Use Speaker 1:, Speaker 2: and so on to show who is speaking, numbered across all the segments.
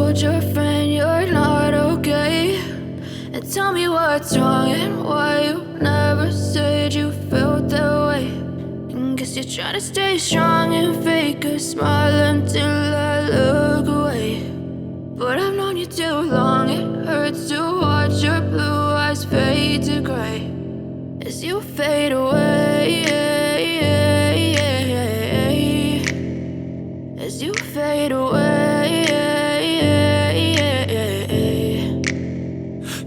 Speaker 1: told your friend you're not okay, and tell me what's wrong and why you never said you felt that way. And guess you're trying to stay strong and fake a smile until I look away. But I've known you too long, it hurts to watch your blue eyes fade to gray as you fade away, as you fade away.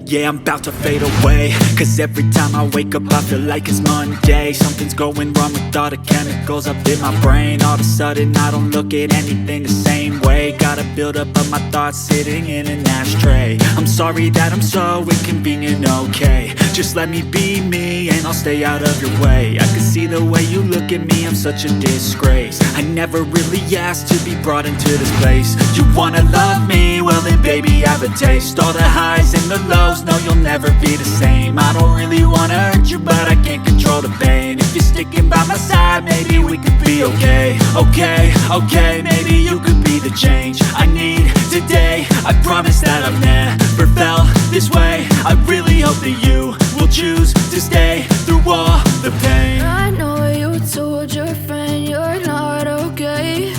Speaker 2: Yeah, I'm about to fade away, cause every time I wake up I feel like it's Monday. Something's going wrong with all the chemicals up in my brain. All of a sudden I don't look at anything the same way. Got a build up of my thoughts sitting in an ashtray. I'm sorry that I'm so inconvenient, okay. Just let me be me and I'll stay out of your way. I can see the way you look at me, I'm such a disgrace. I never really asked to be brought into this place. You wanna love me? Well then baby, have a taste. All the highs and the lows, no, you'll never be the same. I don't really wanna hurt you, but I can't control the pain. If you're sticking by my side, maybe we could be okay. Okay, maybe you could be the change I need today. I promise that I've never felt this way. I really hope that you will choose to stay through all the pain.
Speaker 1: I know you told your friend you're not okay,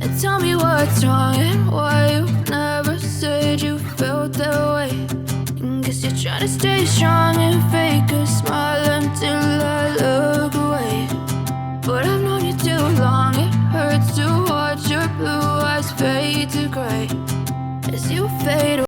Speaker 1: and tell me what's wrong and why you never said you felt that way. And guess you're trying to stay strong and fake a smile until I look away. But I've known you too long, it hurts to watch your blue eyes fade to gray as you fade away.